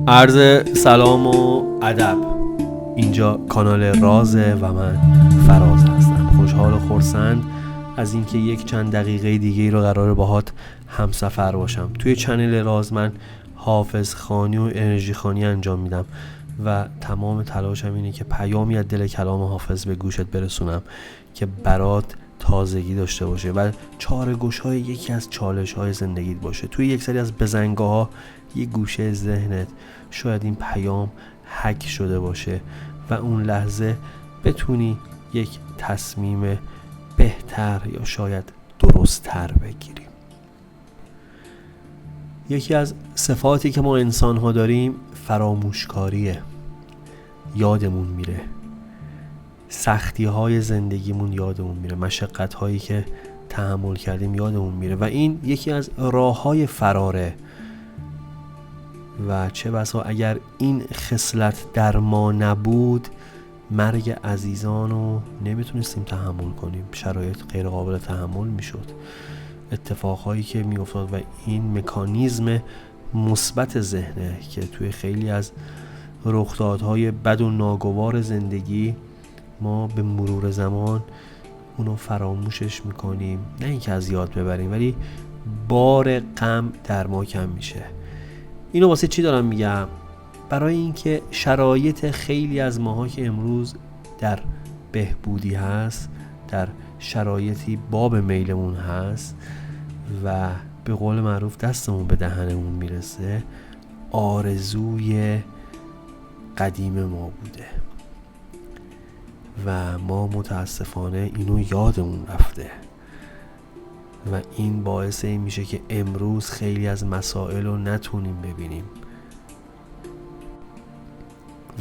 عرض سلام و ادب. اینجا کانال رازه و من فراز هستم. خوشحال و خرسند از اینکه یک چند دقیقه دیگه رو قراره باهات همسفر باشم. توی چنل راز من حافظ خوانی و انرژی خوانی انجام میدم و تمام تلاشم اینه که پیامی از دل کلام حافظ به گوشت برسونم که برات تازگی داشته باشه و چاره‌گشای یکی از چالش‌های زندگیت باشه. توی یک سری از بزنگاه‌ها یک گوشه ذهنت شاید این پیام هک شده باشه و اون لحظه بتونی یک تصمیم بهتر یا شاید درست‌تر بگیری. یکی از صفاتی که ما انسان‌ها داریم فراموشکاریه. یادمون میره، سختی‌های زندگیمون یادمون میره، مشقت‌هایی که تحمل کردیم یادمون میره و این یکی از راه‌های فراره و چه بسا اگر این خصلت در ما نبود مرگ عزیزان رو نمیتونستیم تحمل کنیم. شرایط غیر قابل تحمل میشد، اتفاقهایی که میافتاد و این مکانیزم مثبت ذهنه که توی خیلی از رخدادهای بد و ناگوار زندگی ما به مرور زمان اونو فراموشش میکنیم، نه اینکه از یاد ببریم ولی بار غم در ما کم میشه. اینو واسه چی دارم میگم؟ برای اینکه شرایط خیلی از ماها که امروز در بهبودی هست، در شرایطی باب میلمون هست و به قول معروف دستمون به دهنمون میرسه، آرزوی قدیم ما بوده و ما متاسفانه اینو یادمون رفته و این باعث این میشه که امروز خیلی از مسائل رو نتونیم ببینیم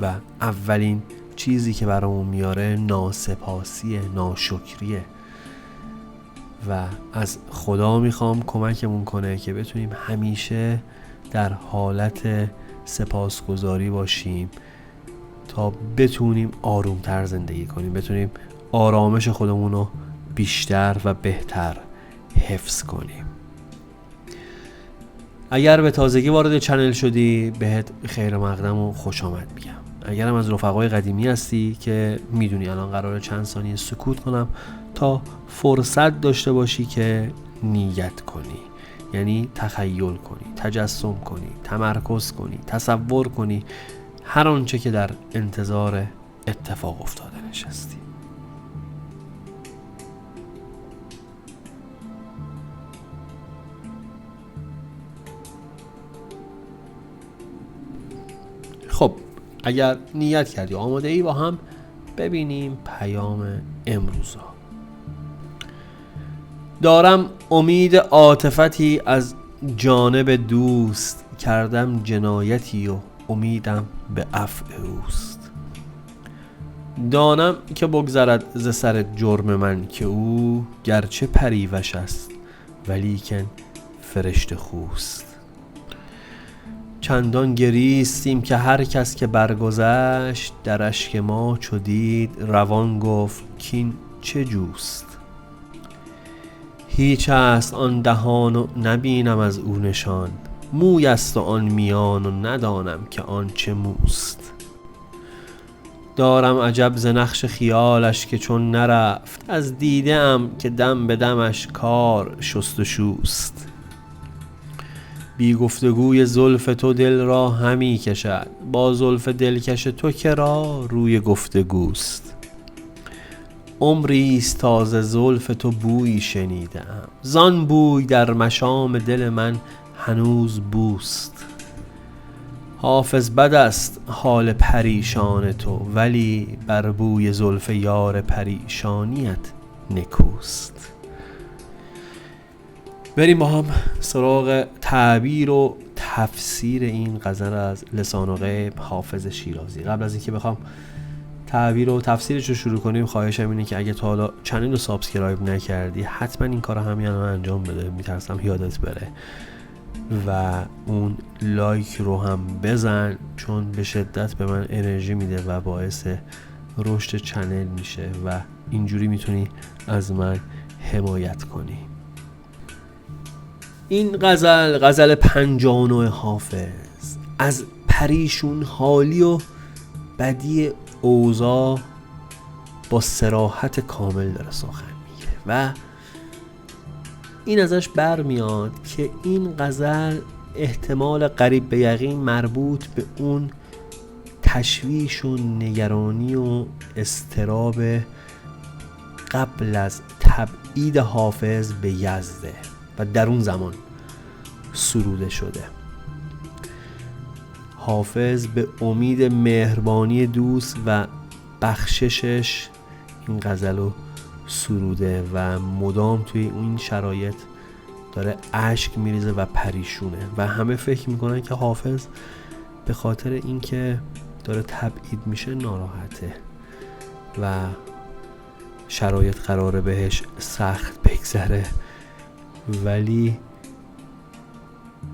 و اولین چیزی که برامون میاره ناسپاسیه، ناشکریه و از خدا میخوام کمکمون کنه که بتونیم همیشه در حالت سپاسگزاری باشیم تا بتونیم آرومتر زندگی کنیم، بتونیم آرامش خودمون رو بیشتر و بهتر حفظ کنیم. اگر به تازگی وارد چنل شدی بهت خیر مقدم و خوش آمد میگم. اگرم از رفقای قدیمی هستی که میدونی الان قراره چند ثانیه سکوت کنم تا فرصت داشته باشی که نیت کنی، یعنی تخیل کنی، تجسم کنی، تمرکز کنی، تصور کنی هر آنچه که در انتظار اتفاق افتاده نشستی. خب اگر نیت کردی آماده ای با هم ببینیم پیام امروزا. دارم امید عاطفتی از جانب دوست، کردم جنایتی و امیدم به عفو اوست. دانم که بگذرد ز سر جرم من که او گرچه پریوش است ولیکن فرشته خوست. چندان گریستیم که هر کس که برگذشت در اشک ما چو دید روان گفت کین چه جوست. هیچ است آن دهان و نبینم از او نشان، موی است و آن میان و ندانم که آن چه موست. دارم عجب ز نقش خیالش که چون نرفت، از دیده ام که دم به دمش کار شست و شوست. بی گفتگوی زلف تو دل را همی کشد، با زلف دلکش تو که را روی گفتگوست. عمریست تا ز زلف تو بویی شنیدم، زان بوی در مشام دل من هنوز بوست. حافظ بد است حال پریشان تو، ولی بر بوی زلف یار پریشانیت نکوست. بریم با هم سراغ تعبیر و تفسیر این غزل از لسان غیب حافظ شیرازی. قبل از اینکه بخوام تعبیر و تفسیرش رو شروع کنیم خواهشم اینه که اگه تا حالا چنل رو سابسکرایب نکردی حتما این کار رو همین الان انجام بده، میترسم یادت بره و اون لایک رو هم بزن چون به شدت به من انرژی میده و باعث رشد چنل میشه و اینجوری میتونی از من حمایت کنی. این غزل 59 حافظ از پریشون حالی و بدی اوضاع با صراحت کامل داره سخن میگه و این ازش برمیاد که این غزل احتمال قریب به یقین مربوط به اون تشویش و نگرانی و اضطراب قبل از تبعید حافظ به یزده و در اون زمان سروده شده. حافظ به امید مهربانی دوست و بخششش این غزل رو سروده و مدام توی این شرایط داره اشک میریزه و پریشونه و همه فکر میکنن که حافظ به خاطر اینکه داره تبعید میشه ناراحته و شرایط قراره بهش سخت بگذره، ولی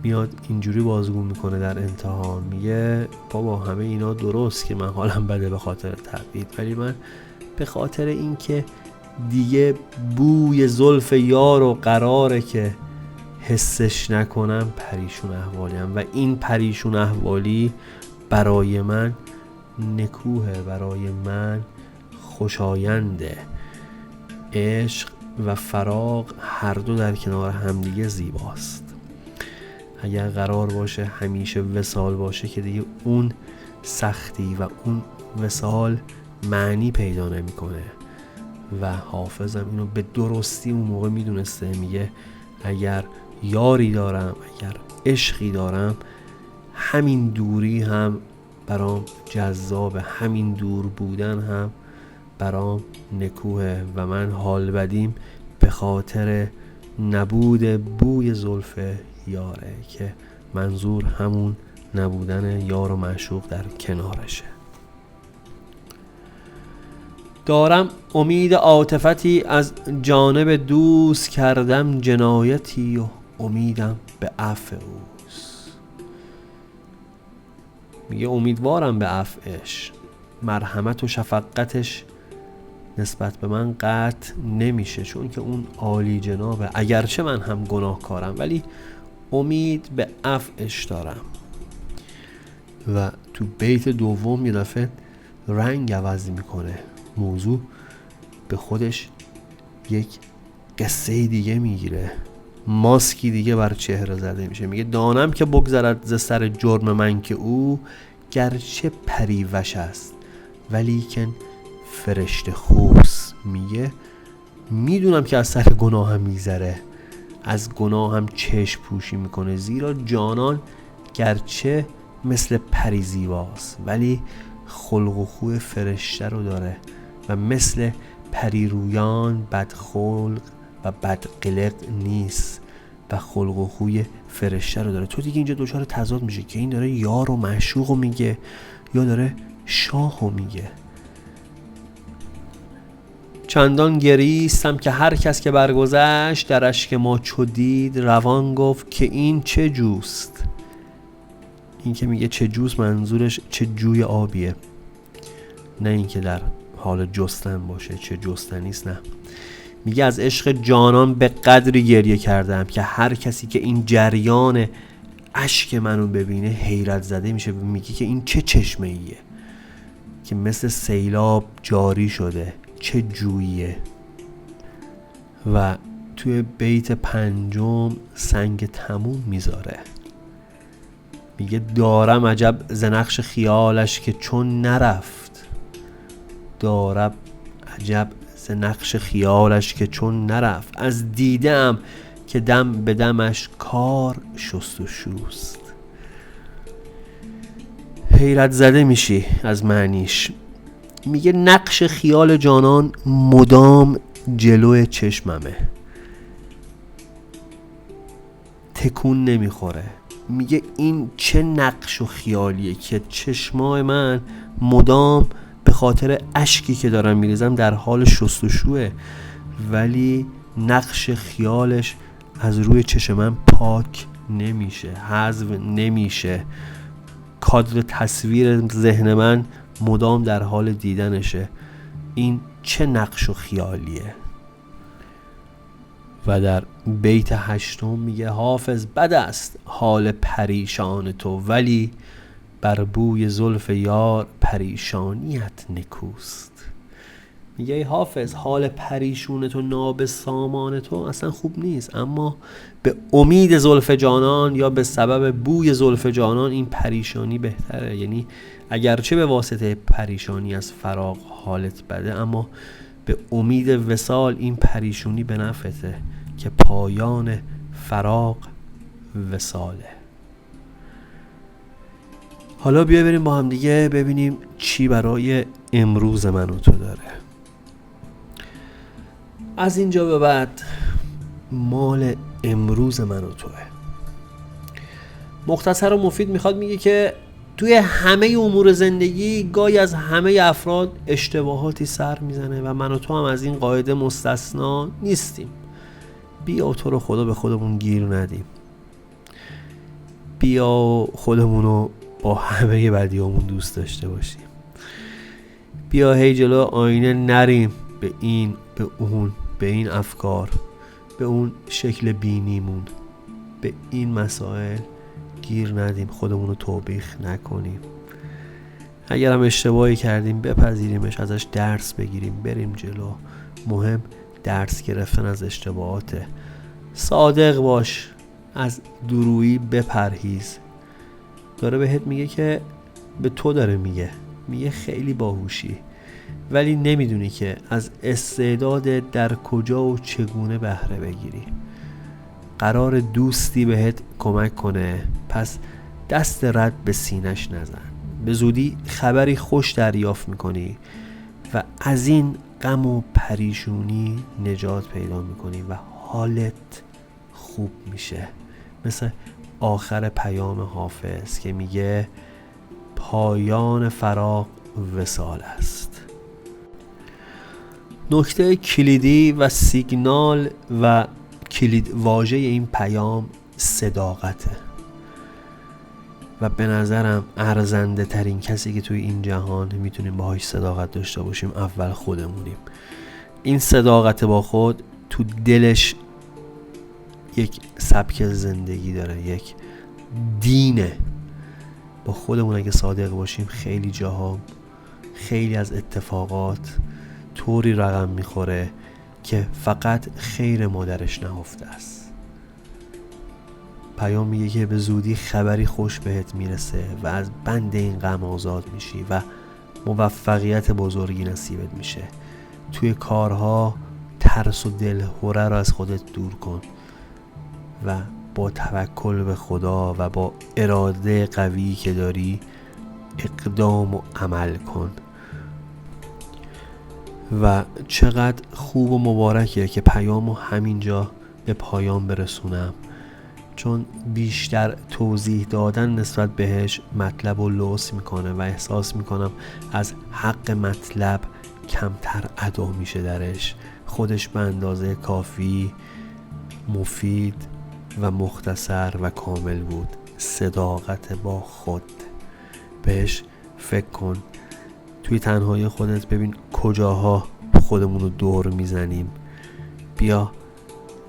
میاد اینجوری بازگو میکنه در انتها، میگه بابا همه اینا درست که من حالم بده به خاطر تبعید، ولی من به خاطر اینکه دیگه بوی زلف یار و قراره که حسش نکنم پریشون احوالیم و این پریشون احوالی برای من نکوه، برای من خوشاینده. عشق و فراق هر دو در کنار همدیگه زیباست. اگر قرار باشه همیشه وصال باشه که دیگه اون سختی و اون وصال معنی پیدا نمیکنه و حافظم اینو به درستی اون موقع میدونسته. میگه اگر یاری دارم، اگر عشقی دارم، همین دوری هم برام جذاب، همین دور بودن هم برام نکوه و من حال بدیم به خاطر نبود بوی زلف یاره، که منظور همون نبودن یار و معشوق در کنارشه. دارم امید عاطفتی از جانب دوست، کردم جنایتی و امیدم به عفو اوست. میگه امیدوارم به عفوش، مرحمت و شفقتش نسبت به من قطع نمیشه، چون که اون عالی جنابه، اگرچه من هم گناهکارم ولی امید به عفوش دارم. و تو بیت دوم یه دفعه رنگ عوض میکنه، موضوع به خودش یک قصه دیگه میگیره، ماسکی دیگه بر چهره زده میشه. میگه دانم که بگذرد ز سر جرم من که او، گرچه پریوش است ولیکن فرشته خوست. میگه میدونم که از سر گناهم میگذره، از گناهم چشم پوشی میکنه، زیرا جانان گرچه مثل پری زیباست ولی خلق و خوی فرشته رو داره و مثل پری رویان بدخلق و بدقلق نیست و خلق و خوی فرشته رو داره. تو دیگه اینجا دچار تضاد میشه که این داره یار و معشوق رو میگه یا داره شاه رو میگه. چندان گریستم که هر کس که برگذشت، در اشک ما چو دید روان گفت که این چه جوست. این که میگه چه جوست منظورش چه جوی آبیه، نه اینکه در حال جستن باشه، چه جستنیست، نه. میگه از عشق جانان به قدری گریه کردم که هر کسی که این جریان اشک منو ببینه حیرت زده میشه. میگه که این چه چشمه ایه که مثل سیلاب جاری شده، چه جوییه. و توی بیت پنجم سنگ تموم میذاره، میگه دارم عجب ز نقش خیالش که چون نرفت، دارم عجب ز نقش خیالش که چون نرفت، از دیدم که دم به دمش کار شست و شوست. حیرت زده میشی از معنیش. میگه نقش خیال جانان مدام جلوی چشممه، تکون نمیخوره. میگه این چه نقش و خیالیه که چشمای من مدام به خاطر اشکی که دارم میریزم در حال شستشوه، ولی نقش خیالش از روی چشم من پاک نمیشه، حذف نمیشه. کادر تصویر ذهن من مدام در حال دیدنشه. این چه نقش و خیالیه. و در بیت هشتم میگه حافظ بد است حال پریشان تو، ولی بر بوی زلف یار پریشانیت نکوست. میگه ای حافظ، حال پریشون تو، نابسامان تو اصلا خوب نیست، اما به امید زلف جانان یا به سبب بوی زلف جانان این پریشانی بهتره. یعنی اگرچه به واسطه پریشانی از فراق حالت بده، اما به امید وصال این پریشونی به نفعته که پایان فراق وصاله. حالا بیا بریم با هم دیگه ببینیم چی برای امروز من و تو داره. از اینجا به بعد مال امروز من و توه. مختصر و مفید میخواد میگه که توی همه امور زندگی گاهی از همه افراد اشتباهاتی سر میزنه و من و تو هم از این قاعده مستثنا نیستیم. بیا تو رو خدا به خودمون گیر ندیم. بیا خودمونو با همه بدیامون دوست داشته باشیم. بیا هی جلو آینه نریم به این، به اون، به این افکار، به اون شکل بینیمون، به این مسائل گیر ندیم، خودمون رو توبیخ نکنیم. اگر هم اشتباهی کردیم بپذیریمش، ازش درس بگیریم، بریم جلو. مهم درس گرفتن از اشتباهاته. صادق باش، از درویی بپرهیز. داره بهت میگه که به تو داره میگه خیلی باهوشی، ولی نمیدونی که از استعداد در کجا و چگونه بهره بگیری. قرار دوستی بهت کمک کنه، پس دست رد به سینش نزن. به زودی خبری خوش دریافت میکنی و از این غم و پریشونی نجات پیدا میکنی و حالت خوب میشه. مثل آخر پیام حافظ که میگه پایان فراق وصال است. نکته کلیدی و سیگنال و کلید واژه این پیام صداقته و به نظرم ارزنده ترین کسی که توی این جهان میتونیم باهاش صداقت داشته باشیم اول خودمونیم. این صداقت با خود تو دلش یک سبک زندگی داره، یک دینه. با خودمون اگه صادق باشیم خیلی جاها، خیلی از اتفاقات طوری رقم میخوره که فقط خیر مادرش نهفته است. پیام میگه که به زودی خبری خوش بهت میرسه و از بند این غم آزاد میشی و موفقیت بزرگی نصیبت میشه. توی کارها ترس و دلهره رو از خودت دور کن و با توکل به خدا و با اراده قوی که داری اقدام و عمل کن. و چقدر خوب و مبارکه که پیامو همینجا به پایان برسونم، چون بیشتر توضیح دادن نسبت بهش مطلب رو لوس میکنه و احساس میکنم از حق مطلب کمتر ادا میشه درش. خودش به اندازه کافی مفید و مختصر و کامل بود. صداقت با خود، بهش فکر کن. توی تنهایی خودت ببین کجاها خودمون رو دور میزنیم. بیا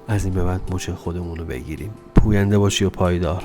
از این به بعد مچ خودمون رو بگیریم. پوینده باشی و پایدار.